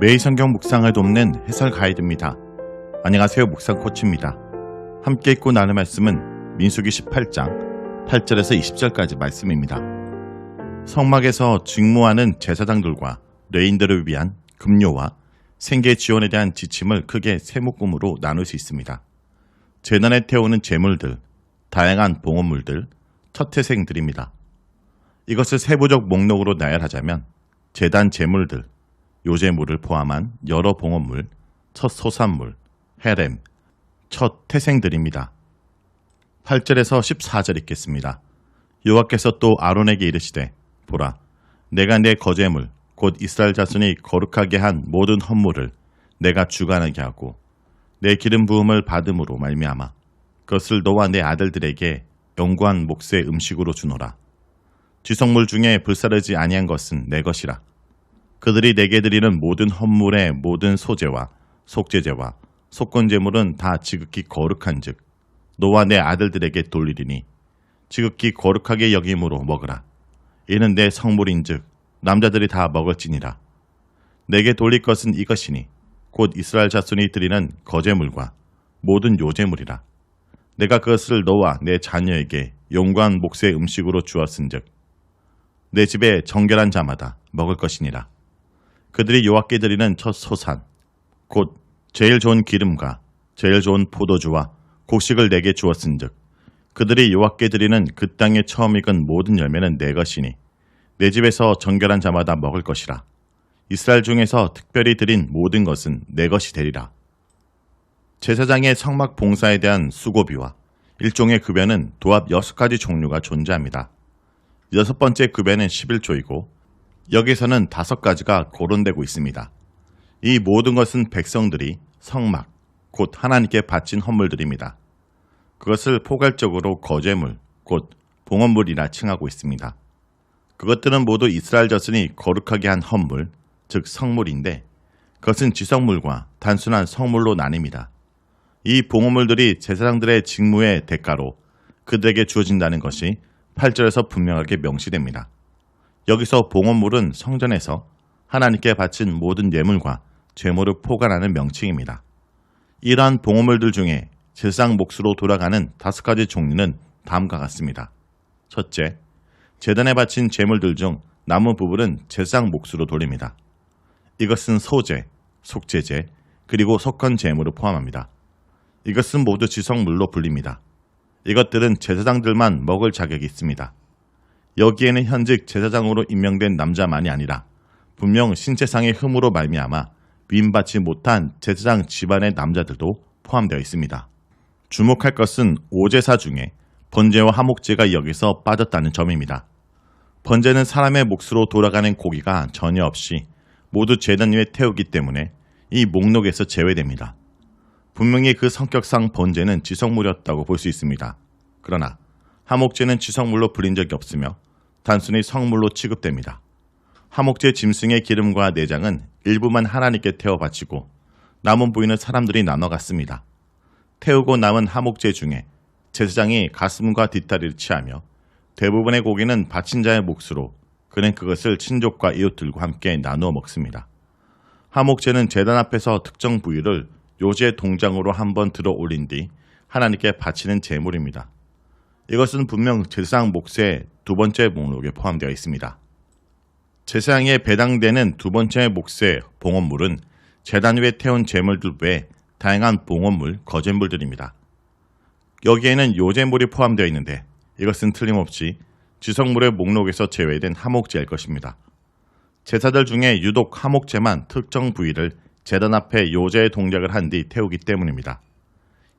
매일 성경 묵상을 돕는 해설 가이드입니다. 안녕하세요. 묵상 코치입니다. 함께 읽고 나눌 말씀은 민수기 18장 8절에서 20절까지 말씀입니다. 성막에서 직무하는 제사장들과 레인들을 위한 급료와 생계 지원에 대한 지침을 크게 세 묶음으로 나눌 수 있습니다. 제단에 태우는 제물들, 다양한 봉헌물들, 첫 태생들입니다. 이것을 세부적 목록으로 나열하자면 제단 제물들, 요제물을 포함한 여러 봉헌물, 첫 소산물, 헤렘, 첫 태생들입니다. 8절에서 14절 읽겠습니다. 여호와께서 또 아론에게 이르시되 보라, 내가 내 거제물 곧 이스라엘 자손이 거룩하게 한 모든 헌물을 내가 주관하게 하고 내 기름 부음을 받음으로 말미암아 그것을 너와 내 아들들에게 영구한 몫의 음식으로 주노라. 지성물 중에 불사르지 아니한 것은 내 것이라. 그들이 내게 드리는 모든 헌물의 모든 소제와 속제제와 속건제물은 다 지극히 거룩한즉 너와 내 아들들에게 돌리리니 지극히 거룩하게 여김으로 먹으라. 이는 내 성물인즉 남자들이 다 먹을지니라. 내게 돌릴 것은 이것이니 곧 이스라엘 자손이 드리는 거제물과 모든 요제물이라. 내가 그것을 너와 내 자녀에게 영구한 몫의 음식으로 주었은즉 내 집에 정결한 자마다 먹을 것이니라. 그들이 여호와께 드리는 첫 소산 곧 제일 좋은 기름과 제일 좋은 포도주와 곡식을 내게 주었은즉 그들이 여호와께 드리는 그 땅에 처음 익은 모든 열매는 내 것이니 내 집에서 정결한 자마다 먹을 것이라. 이스라엘 중에서 특별히 드린 모든 것은 내 것이 되리라. 제사장의 성막 봉사에 대한 수고비와 일종의 급여는 도합 6가지 종류가 존재합니다. 6번째 급여는 11조이고 여기서는 5가지가 거론되고 있습니다. 이 모든 것은 백성들이 성막, 곧 하나님께 바친 헌물들입니다. 그것을 포괄적으로 거제물, 곧 봉헌물이라 칭하고 있습니다. 그것들은 모두 이스라엘 자손이 거룩하게 한 헌물, 즉 성물인데 그것은 지성물과 단순한 성물로 나뉩니다. 이 봉헌물들이 제사장들의 직무의 대가로 그들에게 주어진다는 것이 8절에서 분명하게 명시됩니다. 여기서 봉헌물은 성전에서 하나님께 바친 모든 예물과 제물을 포괄하는 명칭입니다. 이러한 봉헌물들 중에 제사장 몫으로 돌아가는 5가지 종류는 다음과 같습니다. 첫째, 제단에 바친 제물들 중 남은 부분은 제사장 몫으로 돌립니다. 이것은 소제, 속제제, 그리고 속건 제물을 포함합니다. 이것은 모두 지성물로 불립니다. 이것들은 제사장들만 먹을 자격이 있습니다. 여기에는 현직 제사장으로 임명된 남자만이 아니라 분명 신체상의 흠으로 말미암아 위임받지 못한 제사장 집안의 남자들도 포함되어 있습니다. 주목할 것은 5제사 중에 번제와 화목제가 여기서 빠졌다는 점입니다. 번제는 사람의 몫으로 돌아가는 고기가 전혀 없이 모두 제단 위에 태우기 때문에 이 목록에서 제외됩니다. 분명히 그 성격상 번제는 지성물이었다고 볼 수 있습니다. 그러나 화목제는 지성물로 불린 적이 없으며 단순히 성물로 취급됩니다. 화목제 짐승의 기름과 내장은 일부만 하나님께 태워 바치고 남은 부위는 사람들이 나눠 갔습니다. 태우고 남은 화목제 중에 제사장이 가슴과 뒷다리를 취하며 대부분의 고기는 바친 자의 몫으로 그는 그것을 친족과 이웃들과 함께 나누어 먹습니다. 화목제는 제단 앞에서 특정 부위를 요제 동장으로 한번 들어 올린 뒤 하나님께 바치는 제물입니다. 이것은 분명 제사장 몫의 2번째 목록에 포함되어 있습니다. 제사장에 배당되는 2번째 몫의 봉헌물은 제단 위에 태운 제물들 외에 다양한 봉헌물, 거제물들입니다. 여기에는 요제물이 포함되어 있는데 이것은 틀림없이 지성물의 목록에서 제외된 화목제일 것입니다. 제사들 중에 유독 화목제만 특정 부위를 제단 앞에 요제의 동작을 한 뒤 태우기 때문입니다.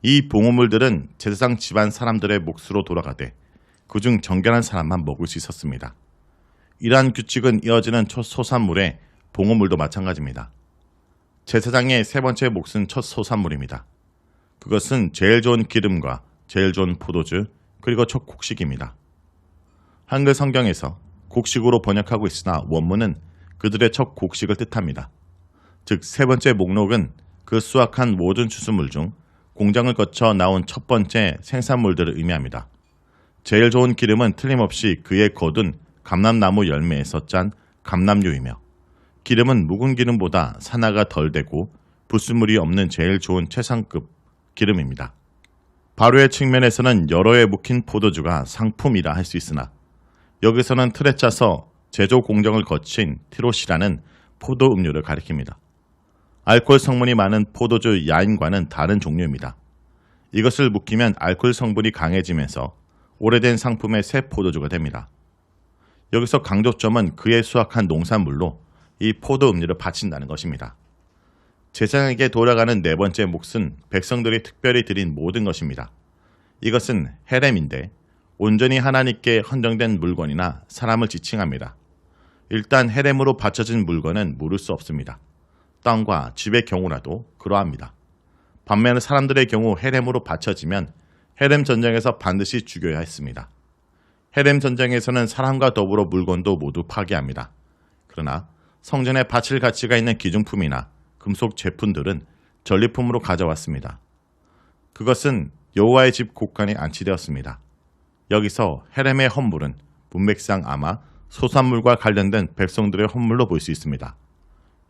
이 봉헌물들은 제사장 집안 사람들의 몫으로 돌아가되 그중 정결한 사람만 먹을 수 있었습니다. 이러한 규칙은 이어지는 첫 소산물의 봉헌물도 마찬가지입니다. 제사장의 3번째 몫은 첫 소산물입니다. 그것은 제일 좋은 기름과 제일 좋은 포도주 그리고 첫 곡식입니다. 한글 성경에서 곡식으로 번역하고 있으나 원문은 그들의 첫 곡식을 뜻합니다. 즉 3번째 목록은 그 수확한 모든 추수물 중 공장을 거쳐 나온 첫 번째 생산물들을 의미합니다. 제일 좋은 기름은 틀림없이 그의 거둔 감람나무 열매에서 짠 감람류이며 기름은 묵은 기름보다 산화가 덜 되고 불순물이 없는 제일 좋은 최상급 기름입니다. 발효의 측면에서는 여러 해 묵힌 포도주가 상품이라 할 수 있으나 여기서는 틀에 짜서 제조 공정을 거친 티로시라는 포도 음료를 가리킵니다. 알코올 성분이 많은 포도주 야인과는 다른 종류입니다. 이것을 묵히면 알코올 성분이 강해지면서 오래된 상품의 새 포도주가 됩니다. 여기서 강조점은 그의 수확한 농산물로 이 포도 음료를 바친다는 것입니다. 제사장에게 돌아가는 네 번째 몫은 백성들이 특별히 드린 모든 것입니다. 이것은 헤렘인데 온전히 하나님께 헌정된 물건이나 사람을 지칭합니다. 일단 헤렘으로 바쳐진 물건은 물을 수 없습니다. 땅과 집의 경우라도 그러합니다. 반면에 사람들의 경우 헤렘으로 바쳐지면 헤렘 전쟁에서 반드시 죽여야 했습니다. 헤렘 전쟁에서는 사람과 더불어 물건도 모두 파괴합니다. 그러나 성전에 바칠 가치가 있는 기중품이나 금속 제품들은 전리품으로 가져왔습니다. 그것은 여호와의 집 곳간에 안치되었습니다. 여기서 헤렘의 헌물은 문맥상 아마 소산물과 관련된 백성들의 헌물로 볼 수 있습니다.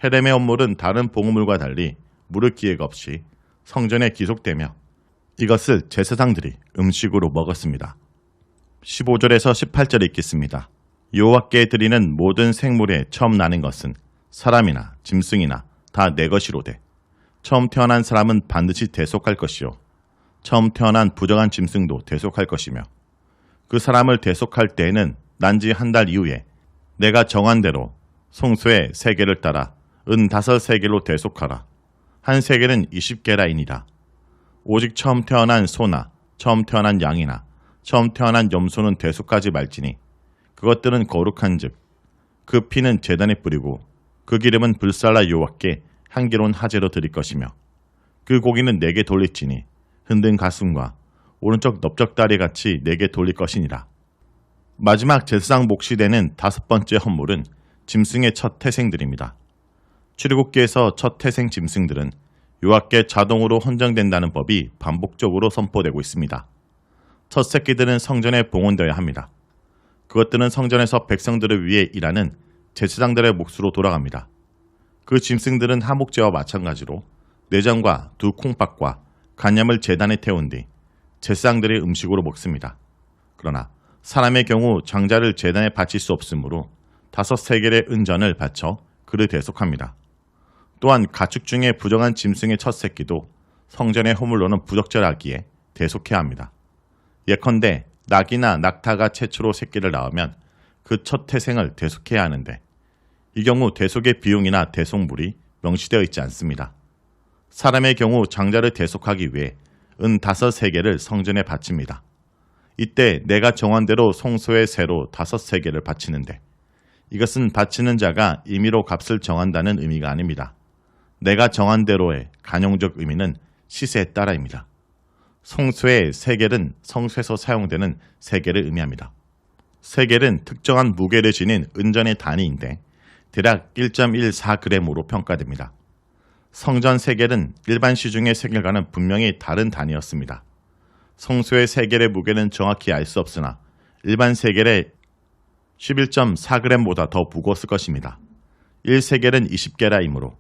헤렘의 헌물은 다른 봉우물과 달리 물을 기회가 없이 성전에 기속되며 이것을 제사장들이 음식으로 먹었습니다. 15절에서 18절에 읽겠습니다. 여호와께 드리는 모든 생물에 처음 나는 것은 사람이나 짐승이나 다 내 것이로되 처음 태어난 사람은 반드시 대속할 것이요 처음 태어난 부정한 짐승도 대속할 것이며 그 사람을 대속할 때에는 난지 한 달 이후에 내가 정한 대로 송수의 세계를 따라 은 5세계로 대속하라. 한 세계는 20게라이니라. 오직 처음 태어난 소나 처음 태어난 양이나 처음 태어난 염소는 대속하지 말지니 그것들은 거룩한즉 그 피는 제단에 뿌리고 그 기름은 불살라 여호와께 향기로운 화제로 드릴 것이며 그 고기는 내게 돌릴지니 흔든 가슴과 오른쪽 넓적다리 같이 내게 돌릴 것이니라. 마지막 제사장 몫이 되는 5번째 헌물은 짐승의 첫 태생들입니다. 출애굽기에서 첫 태생 짐승들은 여호와께 자동으로 헌정된다는 법이 반복적으로 선포되고 있습니다. 첫 새끼들은 성전에 봉헌되어야 합니다. 그것들은 성전에서 백성들을 위해 일하는 제사장들의 몫으로 돌아갑니다. 그 짐승들은 하목제와 마찬가지로 내장과 두 콩팥과 간염을 제단에 태운 뒤 제사장들의 음식으로 먹습니다. 그러나 사람의 경우 장자를 제단에 바칠 수 없으므로 5세겔의 은전을 바쳐 그를 대속합니다. 또한 가축 중에 부정한 짐승의 첫 새끼도 성전의 허물로는 부적절하기에 대속해야 합니다. 예컨대 낙이나 낙타가 최초로 새끼를 낳으면 그 첫 태생을 대속해야 하는데 이 경우 대속의 비용이나 대속물이 명시되어 있지 않습니다. 사람의 경우 장자를 대속하기 위해 은 5세겔을 성전에 바칩니다. 이때 내가 정한 대로 송소의 새로 5세겔을 바치는데 이것은 바치는 자가 임의로 값을 정한다는 의미가 아닙니다. 내가 정한 대로의 간용적 의미는 시세에 따라입니다. 송쇠의 세겔은 성쇠에서 사용되는 세겔을 의미합니다. 세겔은 특정한 무게를 지닌 은전의 단위인데 대략 1.14g으로 평가됩니다. 성전 세겔은 일반 시중의 세겔과는 분명히 다른 단위였습니다. 성소의 세겔의 무게는 정확히 알 수 없으나 일반 세겔의 11.4g보다 더 무거웠을 것입니다. 1세겔은 20게라이므로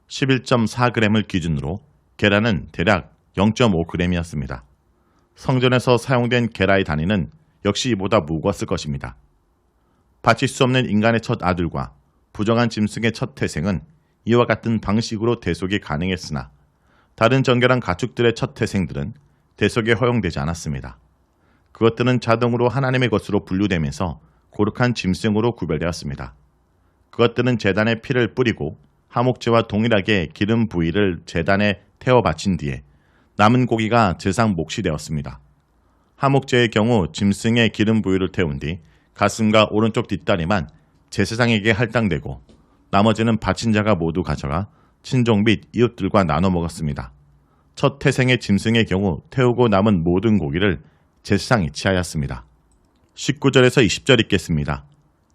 11.4g을 기준으로 게라는 대략 0.5g이었습니다. 성전에서 사용된 게라의 단위는 역시 이보다 무거웠을 것입니다. 바칠 수 없는 인간의 첫 아들과 부정한 짐승의 첫 태생은 이와 같은 방식으로 대속이 가능했으나 다른 정결한 가축들의 첫 태생들은 대속에 허용되지 않았습니다. 그것들은 자동으로 하나님의 것으로 분류되면서 거룩한 짐승으로 구별되었습니다. 그것들은 제단에 피를 뿌리고 하목제와 동일하게 기름 부위를 제단에 태워 바친 뒤에 남은 고기가 제사장 몫이 되었습니다. 하목제의 경우 짐승의 기름 부위를 태운 뒤 가슴과 오른쪽 뒷다리만 제사장에게 할당되고 나머지는 바친 자가 모두 가져가 친족 및 이웃들과 나눠 먹었습니다. 첫 태생의 짐승의 경우 태우고 남은 모든 고기를 제사장이 취하였습니다. 19절에서 20절 읽겠습니다.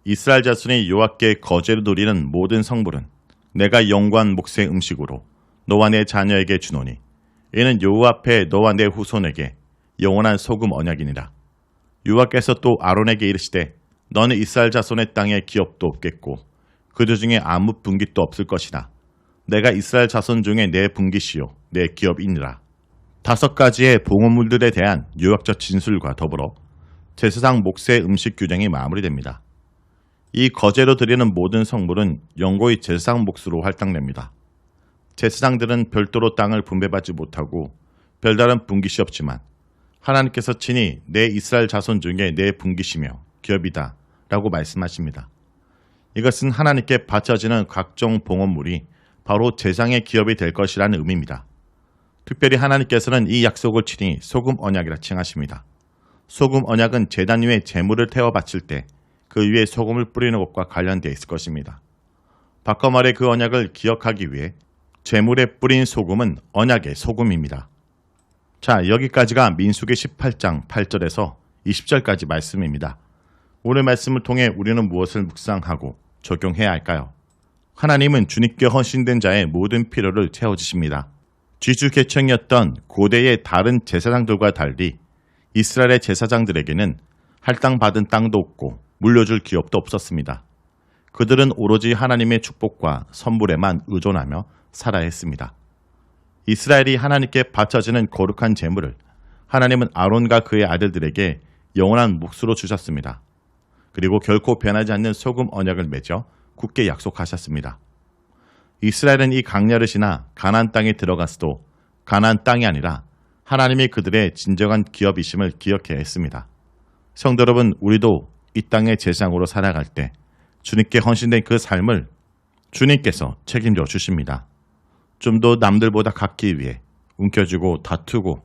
이스라엘 자손이 여호와께 거제로 드리는 모든 성물은 내가 영구한 몫의 음식으로 너와 내 자녀에게 주노니 이는 여호와 앞에 너와 내 후손에게 영원한 소금 언약이니라. 여호와께서 또 아론에게 이르시되 너는 이스라엘 자손의 땅에 기업도 없겠고 그들 중에 아무 분깃도 없을 것이다. 내가 이스라엘 자손 중에 내 분깃이요 내 기업이니라. 5가지의 봉헌물들에 대한 유학적 진술과 더불어 제사장 몫의 음식 규정이 마무리됩니다. 이 거제로 드리는 모든 성물은 영고의 제사장 몫으로 할당됩니다. 제사장들은 별도로 땅을 분배받지 못하고 별다른 분깃이 없지만 하나님께서 친히 내 이스라엘 자손 중에 내 분깃이며 기업이다 라고 말씀하십니다. 이것은 하나님께 바쳐지는 각종 봉헌물이 바로 제사장의 기업이 될 것이라는 의미입니다. 특별히 하나님께서는 이 약속을 친히 소금 언약이라 칭하십니다. 소금 언약은 제단 위에 제물을 태워 바칠 때 그 위에 소금을 뿌리는 것과 관련되어 있을 것입니다. 바꿔 말해 그 언약을 기억하기 위해 제물에 뿌린 소금은 언약의 소금입니다. 자, 여기까지가 민수기 18장 8절에서 20절까지 말씀입니다. 오늘 말씀을 통해 우리는 무엇을 묵상하고 적용해야 할까요? 하나님은 주님께 헌신된 자의 모든 필요를 채워주십니다. 지주계층이었던 고대의 다른 제사장들과 달리 이스라엘의 제사장들에게는 할당받은 땅도 없고 물려줄 기업도 없었습니다. 그들은 오로지 하나님의 축복과 선물에만 의존하며 살아야 했습니다. 이스라엘이 하나님께 바쳐지는 거룩한 제물을 하나님은 아론과 그의 아들들에게 영원한 몫으로 주셨습니다. 그리고 결코 변하지 않는 소금 언약을 맺어 굳게 약속하셨습니다. 이스라엘은 이 강야를 지나 가나안 땅에 들어갔어도 가나안 땅이 아니라 하나님이 그들의 진정한 기업이심을 기억해야 했습니다. 성도 여러분, 우리도 이 땅의 제사장으로 살아갈 때 주님께 헌신된 그 삶을 주님께서 책임져 주십니다. 좀 더 남들보다 갖기 위해 움켜쥐고 다투고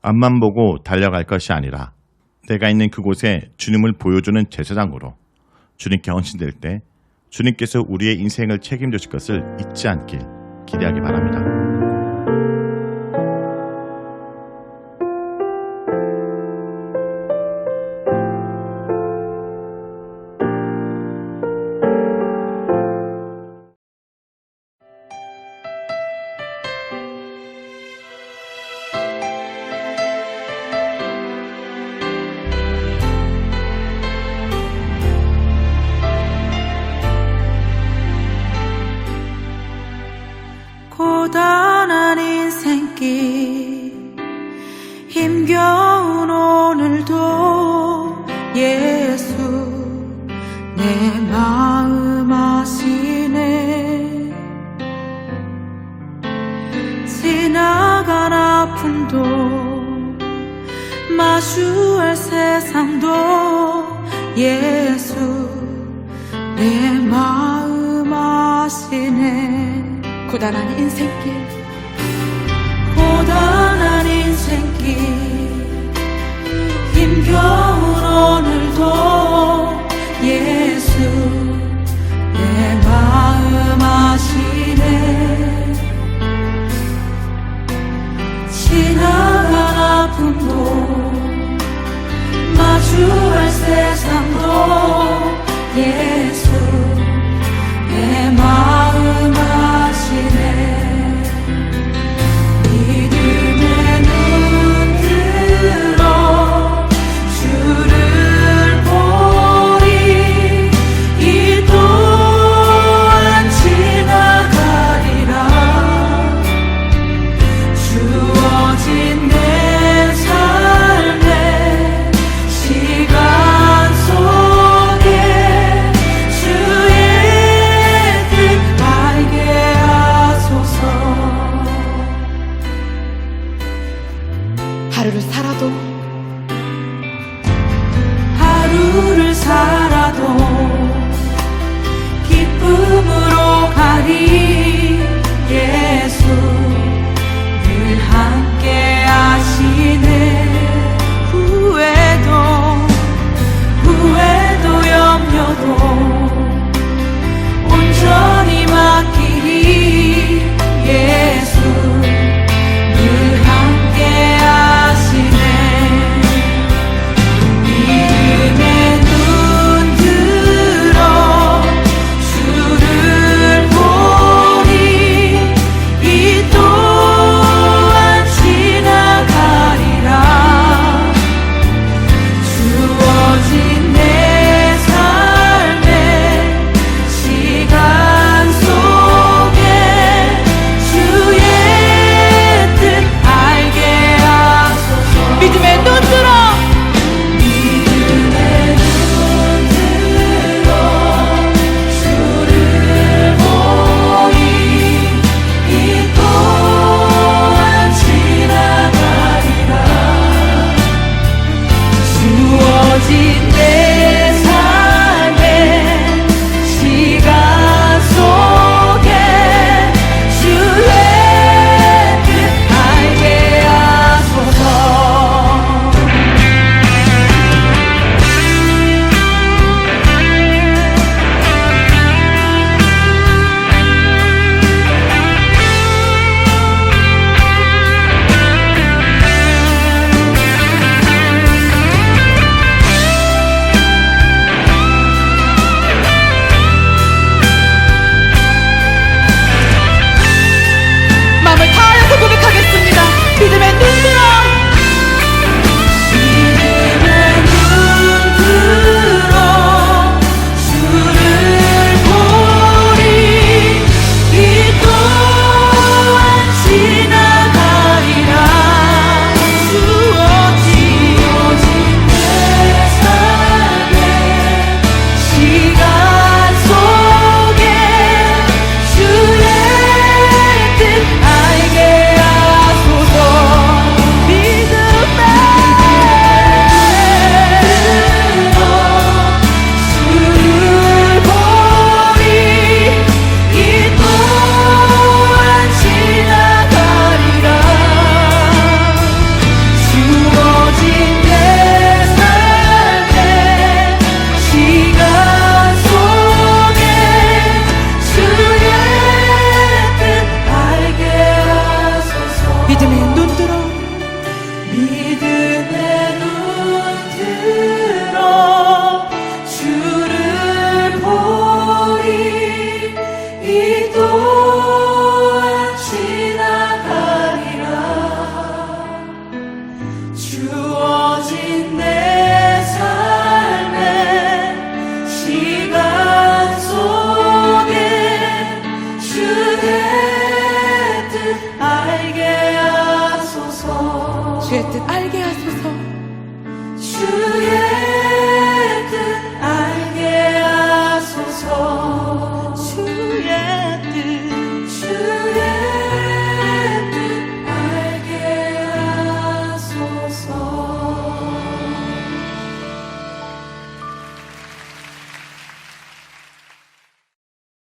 앞만 보고 달려갈 것이 아니라 내가 있는 그곳에 주님을 보여주는 제사장으로 주님께 헌신될 때 주님께서 우리의 인생을 책임져 주실 것을 잊지 않길 기대하기 바랍니다. 고단한 인생길 힘겨운 오늘도 예수 내 마음 아시네. 지나간 아픔도 마주할 세상도 예수 내 마음 아시네. 고단한 인생길 힘겨운 오늘도 예수 내 마음 아시네. 지나간 아픔도 마주할 세상도 예수 내 마음 아시네. 믿음의 눈 들어 주를 보리. 이 또한 지나가리라. 주어진 내 삶의 시간 속에 주의 뜻 알게 하소서. 하루를 살아도 기쁨으로 가리. 예수 늘 함께 하시네. 후회도 염려도 온전히 맡기리. 예수 늘 함께 하시네. 믿음의 눈 오직 내